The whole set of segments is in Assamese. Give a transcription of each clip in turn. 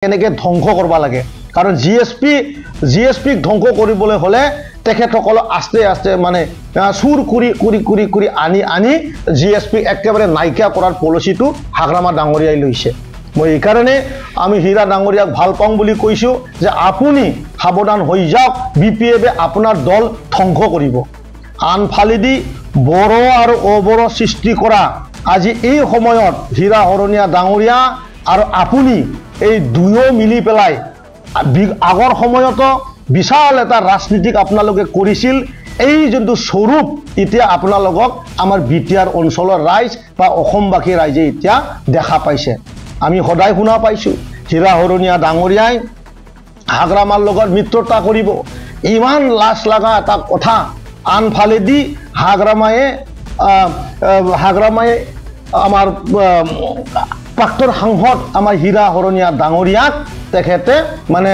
কেনেকে ধ্বংস কৰিব লাগে কাৰণ জিএসপি ধ্বংস কৰিবলৈ হলে তেখেতসকল আস্তে আস্তে মানে চুৰ কৰি আনি জিএসপি একেবাৰে নাইকিয়া কৰাৰ পলিচিটো হাগ্ৰামা ডাঙৰীয়াই লৈছে। মই এই কাৰণে আমি হীৰা ডাঙৰীয়াক ভাল পাওঁ বুলি কৈছো যে আপুনি সাৱধান হৈ যাওক, বিপিএফে আপোনাৰ দল ধ্বংস কৰিব। আনফালেদি বড় আৰু অবড় সৃষ্টি কৰা আজি এই সময়ত হীৰা হৰণীয়া ডাঙৰীয়া আৰু আপুনি এই দুয়ো মিলি পেলাই আগৰ সময়তো বিশাল এটা ৰাজনীতিক আপোনালোকে কৰিছিল। এই যোনটো স্বৰূপ এতিয়া আপোনালোকক আমাৰ বিটিআৰ অঞ্চলৰ ৰাইজ বা অসমবাসী ৰাইজে এতিয়া দেখা পাইছে। আমি সদায় শুনা পাইছো হীৰা হৰণীয়া ডাঙৰীয়াই হাগ্ৰামাৰ লগত মিত্ৰতা কৰিব, ইমান লাজ লগা এটা কথা। আনফালেদি হাগ্ৰামায়ে আমাৰ প্ৰাক্তন সাংসদ আমাৰ হীৰা হৰণীয়া ডাঙৰীয়াক তেখেতে মানে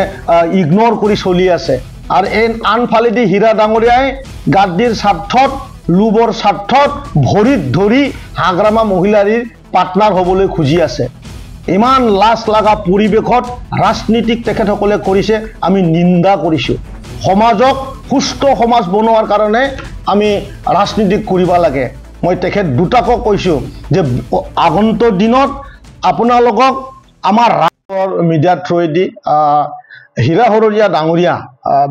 ইগনোৰ কৰি চলি আছে। আৰু এই আনফালেদি হীৰা ডাঙৰীয়াই গাদ্দিৰ স্বাৰ্থত লোভৰ স্বাৰ্থত ভৰিত ধৰি হাগ্ৰামা মহিলাৰ পাৰ্টনাৰ হ'বলৈ খুজি আছে। ইমান লাজ লগা পৰিৱেশত ৰাজনীতিক তেখেতসকলে কৰিছে, আমি নিন্দা কৰিছোঁ। সমাজক সুস্থ সমাজ বনোৱাৰ কাৰণে আমি ৰাজনীতিক কৰিব লাগে। মই তেখেত দুটাকো কৈছোঁ যে আগন্তুক দিনত আপোনালোকক আমাৰ মিডিয়াৰ থ্ৰুৱেদি হীৰা হৰণীয়া ডাঙৰীয়া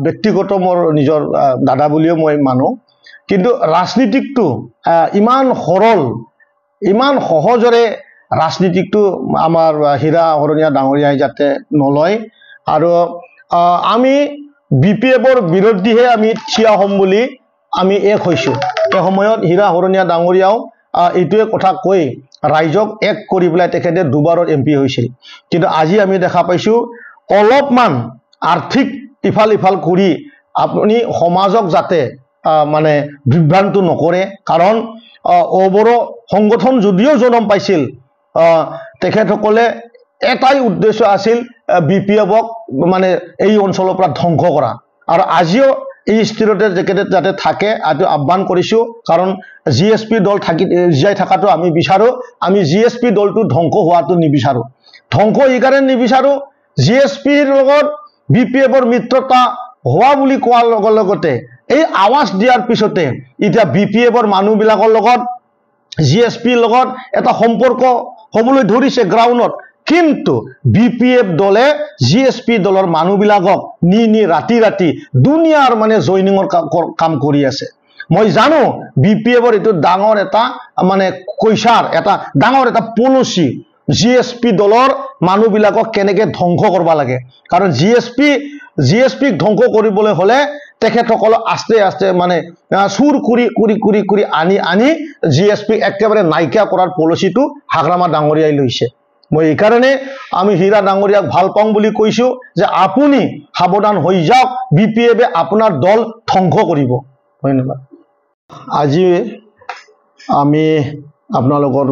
ব্যক্তিগত মোৰ নিজৰ দাদা বুলিও মই মানো, কিন্তু ৰাজনীতিকটো ইমান সৰল ইমান সহজৰে ৰাজনীতিকটো আমাৰ হীৰা হৰণীয়া ডাঙৰীয়াই যাতে নলয়। আৰু আমি বিপিএফৰ বিৰোধীহে আমি থিয় হ'ম বুলি আমি এক হৈছোঁ। এই সময়ত হীৰা হৰণীয়া ডাঙৰীয়াও এইটোৱে কথা কৈ ৰাইজক এক কৰি পেলাই তেখেতে দুবাৰৰ এমপি হৈছিল। কিন্তু আজি আমি দেখা পাইছোঁ অলপমান আৰ্থিক ইফাল কৰি আপুনি সমাজক যাতে মানে বিভ্ৰান্ত নকৰে। কাৰণ অবড় সংগঠন যদিও জন্ম পাইছিল, তেখেতসকলে এটাই উদ্দেশ্য আছিল বিপিএফক মানে এই অঞ্চলৰ পৰা ধ্বংস কৰা। আৰু আজিও এই স্থিৰতে যাতে থাকে এইটো আহ্বান কৰিছোঁ। কাৰণ জিএসপি দল জীয়াই থকাটো আমি বিচাৰোঁ, আমি জিএসপি দলটো ধ্বংস হোৱাটো নিবিচাৰোঁ। ধ্বংস এইকাৰণে নিবিচাৰোঁ, জিএসপিৰ লগত বিপিএফৰ মিত্ৰতা হোৱা বুলি কোৱাৰ লগতে এই আৱাজ দিয়াৰ পিছতে এতিয়া বিপিএফৰ মানুহবিলাকৰ লগত জিএসপিৰ লগত এটা সম্পৰ্ক হ'বলৈ ধৰিছে গ্ৰাউণ্ডত। কিন্তু বিপিএফ দলে জিএসপি দলৰ মানুহবিলাকক নি ৰাতি দুনিয়াৰ মানে জইনিঙৰ কাম কৰি আছে। মই জানো বিপিএফৰ এইটো ডাঙৰ এটা মানে কৈছাৰ এটা ডাঙৰ এটা পলিচি জিএসপি দলৰ মানুহবিলাকক কেনেকে ধ্বংস কৰিব লাগে। কাৰণ জিএসপিক ধ্বংস কৰিবলৈ হলে তেখেতসকল আস্তে আস্তে মানে চুৰ কৰি আনি জিএসপি একেবাৰে নাইকিয়া কৰাৰ পলিচিটো হাগ্ৰামা ডাঙৰীয়াই লৈছে। মই এই কাৰণে আমি হীৰা ডাঙৰীয়াক ভাল পাওঁ বুলি কৈছোঁ যে আপুনি সাৱধান হৈ যাওক, বিপিএফে আপোনাৰ দল ধ্বংস কৰিব। ধন্যবাদ। আজি আমি আপোনালোকৰ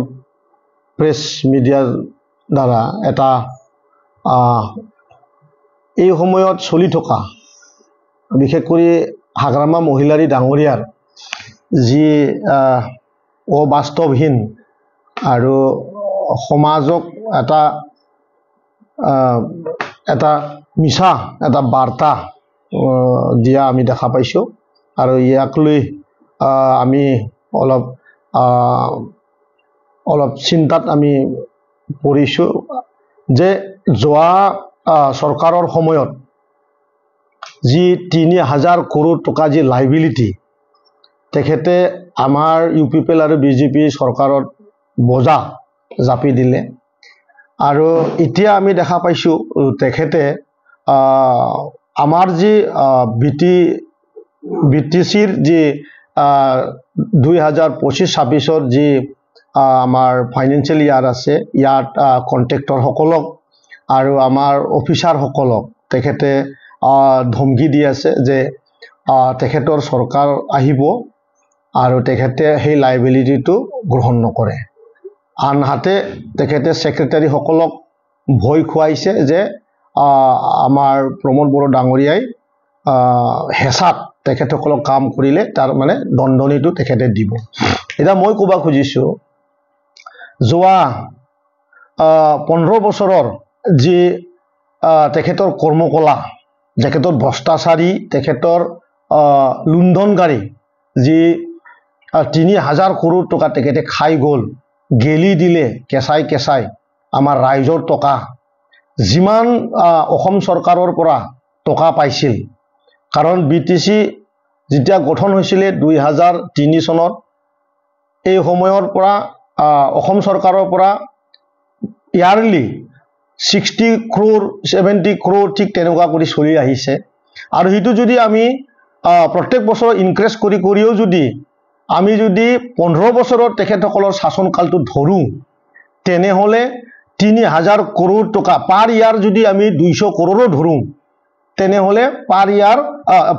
প্ৰেছ মিডিয়াৰ দ্বাৰা এটা এই সময়ত চলি থকা বিশেষ কৰি হাগ্ৰামা মহিলাৰী ডাঙৰীয়াৰ যি অবাস্তৱহীন আৰু সমাজক এটা মিছা এটা বাৰ্তা দিয়া আমি দেখা পাইছোঁ। আৰু ইয়াক লৈ আমি অলপ চিন্তাত আমি পৰিছোঁ যে যোৱা চৰকাৰৰ সময়ত যি ৩,০০০ কৰোৰ টকা যি লাইবিলিটি তেখেতে আমাৰ ইউপিপিএল আৰু বিজেপি চৰকাৰত বজা জাপি দিলে। আৰু এতিয়া আমি দেখা পাইছোঁ তেখেতে আমাৰ যি বিটিচিৰ যি 2025-26 যি আমাৰ ফাইনেন্সিয়েল ইয়াৰ আছে, ইয়াত কণ্ট্ৰেক্টৰসকলক আৰু আমাৰ অফিচাৰসকলক তেখেতে ধমকি দি আছে যে তেখেতৰ চৰকাৰ আহিব আৰু তেখেতে সেই লাইবিলিটিটো গ্ৰহণ নকৰে। আনহাতে তেখেতে ছেক্ৰেটাৰীসকলক ভয় খুৱাইছে যে আমাৰ প্ৰমোদ বড়ো ডাঙৰীয়াই হেঁচাত তেখেতসকলক কাম কৰিলে তাৰ মানে দণ্ডনীটো তেখেতে দিব। এতিয়া মই ক'ব খুজিছোঁ যোৱা 15 বছৰৰ যি তেখেতৰ কৰ্মকলা, তেখেতৰ ভ্ৰষ্টাচাৰী, তেখেতৰ লুণ্ঠনকাৰী যি ৩,০০০ কৰোৰ টকা তেখেতে খাই গ'ল, গেলি দিলে কেঁচাই কেঁচাই আমাৰ ৰাইজৰ টকা। যিমান অসম চৰকাৰৰ পৰা টকা পাইছিল, কাৰণ BTC যেতিয়া গঠন হৈছিলে 2003 চনত, এই সময়ৰ পৰা অসম চৰকাৰৰ পৰা ইয়াৰলি 60 crore 70 crore ঠিক তেনেকুৱা কৰি চলি আহিছে। আৰু সেইটো যদি আমি প্ৰত্যেক বছৰ ইনক্ৰিজ কৰিও যদি আমি যদি 15 বছৰৰ তেখেতসকলৰ শাসনকালটো ধৰোঁ, তেনেহ'লে ৩,০০০ কৰোৰ টকা পাৰ ইয়াৰ যদি আমি 200 কৰোৰো ধৰোঁ, তেনেহ'লে পাৰ ইয়াৰ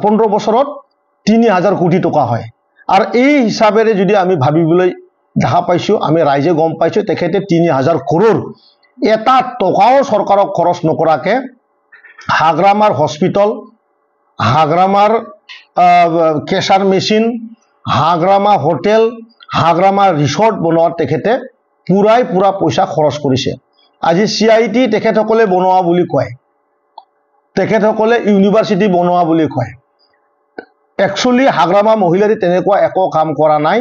15 বছৰত ৩,০০০ কোটি টকা হয়। আৰু এই হিচাপেৰে যদি আমি ভাবিবলৈ দেখা পাইছোঁ, আমি ৰাইজে গম পাইছোঁ তেখেতে ৩,০০০ কৰোৰ এটা টকাও চৰকাৰক খৰচ নকৰাকৈ হাগ্ৰামাৰ হস্পিটেল, হাগ্ৰামাৰ cancer machine, Hagrama hotel, Hagrama resort বনোৱাত তেখেতে পুৰা পইচা খৰচ কৰিছে। আজি CIT তেখেতসকলে বনোৱা বুলি কয়, তেখেতসকলে ইউনিভাৰ্চিটি বনোৱা বুলি কয়। একচুৱেলি হাগ্ৰামা মহিলাৰী তেনেকুৱা একো কাম কৰা নাই।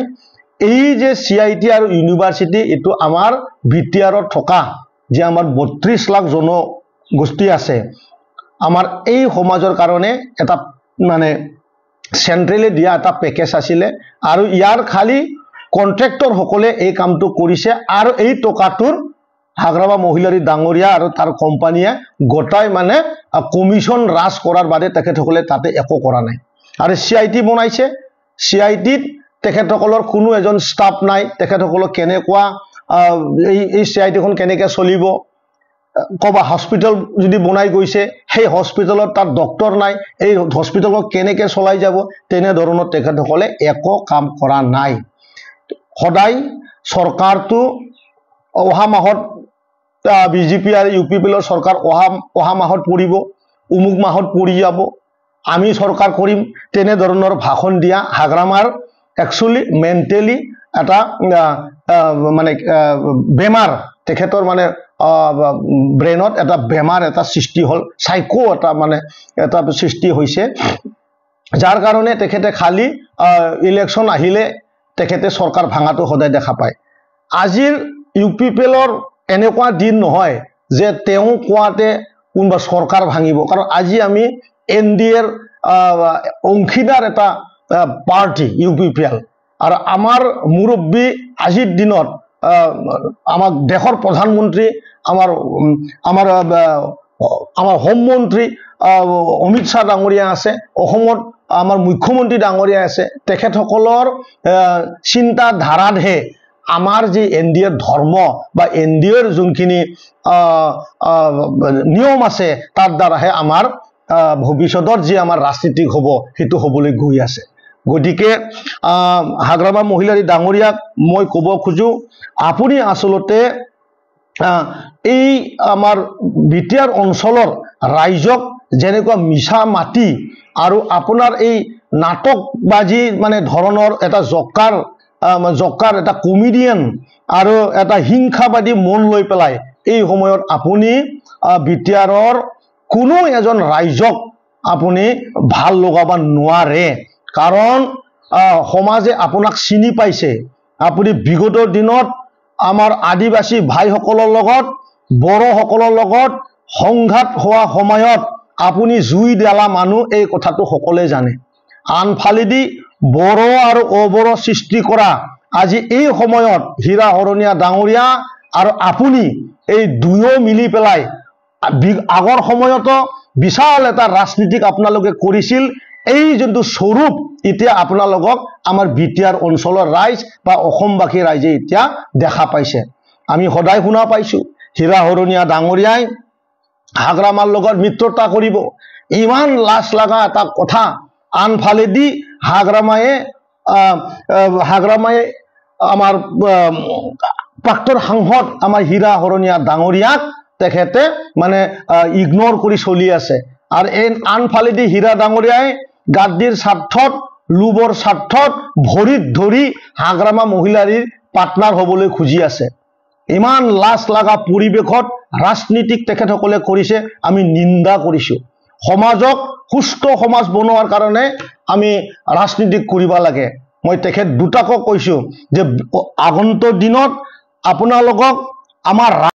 এই যে CIT আৰু ইউনিভাৰ্চিটি, এইটো আমাৰ BTRত থকা যে আমাৰ 32 লাখ জনগোষ্ঠী আছে, আমাৰ এই সমাজৰ কাৰণে এটা মানে চেন্ট্ৰেলে দিয়া এটা পেকেজ আছিলে। আৰু ইয়াৰ খালি কন্ট্ৰেক্টৰসকলে এই কামটো কৰিছে। আৰু এই টকাটোৰ হাগ্ৰামা মহিলাৰী ডাঙৰীয়া আৰু তাৰ কোম্পানীয়ে গোটাই মানে কমিশ্যন ৰাজ কৰাৰ বাদে তেখেতসকলে তাতে একো কৰা নাই। আৰু CIT বনাইছে, CITত তেখেতসকলৰ কোনো এজন ষ্টাফ নাই। তেখেতসকলক কেনেকুৱা এই CITখন কেনেকৈ চলিব, ক'বা হস্পিটেল যদি বনাই গৈছে, সেই হস্পিটেলত তাত ডক্টৰ নাই, এই হস্পিটেলক কেনেকৈ চলাই যাব, তেনেধৰণৰ তেখেতসকলে একো কাম কৰা নাই। সদায় চৰকাৰটো অহা মাহত BJP আৰু UPPৰ চৰকাৰ অহা মাহত পৰিব, অমুক মাহত পৰি যাব, আমি চৰকাৰ কৰিম, তেনেধৰণৰ ভাষণ দিয়া হাগ্ৰামাৰ একচুৱেলি মেণ্টেলি এটা মানে বেমাৰ, তেখেতৰ মানে ব্ৰেইনত এটা বেমাৰ এটা সৃষ্টি হ'ল, সাইকো এটা মানে এটা সৃষ্টি হৈছে, যাৰ কাৰণে তেখেতে খালি ইলেকশ্যন আহিলে তেখেতে চৰকাৰ ভাঙাটো সদায় দেখা পায়। আজিৰ UPPৰ এনেকুৱা দিন নহয় যে তেওঁ কোৱাতে কোনোবা চৰকাৰ ভাঙিব, কাৰণ আজি আমি NDAৰ অংশীদাৰ এটা পাৰ্টি UPPL। আৰু আমাৰ মুৰব্বী আজিৰ দিনত আমাৰ দেশৰ প্ৰধানমন্ত্ৰী, আমাৰ হোম মন্ত্ৰী অমিত শ্বাহ ডাঙৰীয়া আছে, অসমত আমাৰ মুখ্যমন্ত্ৰী ডাঙৰীয়া আছে। তেখেতসকলৰ চিন্তাধাৰাতহে আমাৰ যি NDAৰ ধৰ্ম বা NDAৰ যোনখিনি নিয়ম আছে, তাৰ দ্বাৰাহে আমাৰ ভৱিষ্যতৰ যি আমাৰ ৰাজনীতিক হ'ব, সেইটো হ'বলৈ গৈ আছে। গতিকে হাগ্ৰামা মহিলাৰী ডাঙৰীয়াক মই ক'ব খোজো, আপুনি আচলতে এই আমাৰ BTR অঞ্চলৰ ৰাইজক যেনেকুৱা মিছা মাতি আৰু আপোনাৰ এই নাটকবাজি মানে ধৰণৰ এটা জকাৰ এটা কমেডিয়ান আৰু এটা হিংসাবাদী মন লৈ পেলাই এই সময়ত আপুনি BTRৰ কোনো এজন ৰাইজক আপুনি ভাল লগাব নোৱাৰে। কাৰণ সমাজে আপোনাক চিনি পাইছে। আপুনি বিগতৰ দিনত আমাৰ আদিবাসী ভাইসকলৰ লগত, বড়োসকলৰ লগত সংঘাত হোৱা সময়ত আপুনি জুই দিলা মানুহ, এই কথাটো সকলোৱে জানে। আনফালেদি বড়ো আৰু অবড়ো সৃষ্টি কৰা আজি এই সময়ত হীৰা হৰণীয়া ডাঙৰীয়া আৰু আপুনি এই দুয়ো মিলি পেলাই আগৰ সময়তো বিশাল এটা ৰাজনীতিক আপোনালোকে কৰিছিল। এই যোনটো স্বৰূপ এতিয়া আপোনালোকক আমাৰ BTR অঞ্চলৰ ৰাইজ বা অসমবাসী ৰাইজে এতিয়া দেখা পাইছে। আমি সদায় শুনা পাইছো হীৰা হৰণীয়া ডাঙৰীয়াই হাগ্ৰামাৰ লগত মিত্ৰতা কৰিব, ইমান লাজ লগা এটা কথা। আনফালেদি হাগ্ৰামায়ে আমাৰ প্ৰাক্তন সাংসদ আমাৰ হীৰা হৰণীয়া ডাঙৰীয়াক তেখেতে মানে ইগনোৰ কৰি চলি আছে। আৰু আনফালেদি হীৰা ডাঙৰীয়াই গাদ্দিৰ স্বাৰ্থত, লোভৰ স্বাৰ্থত ভৰিত ধৰি হাগ্ৰামা মহিলাৰীৰ পাৰ্টনাৰ হ'বলৈ খুজি আছে। ইমান লাজ লগা পৰিৱেশত ৰাজনীতিক তেখেতসকলে কৰিছে আমি নিন্দা কৰিছোঁ সমাজক সুস্থ সমাজ বনোৱাৰ কাৰণে আমি ৰাজনীতি কৰিব লাগে মই তেখেত দুটাকক কৈছোঁ যে আগন্তুক দিনত আপোনালোকক আমাৰ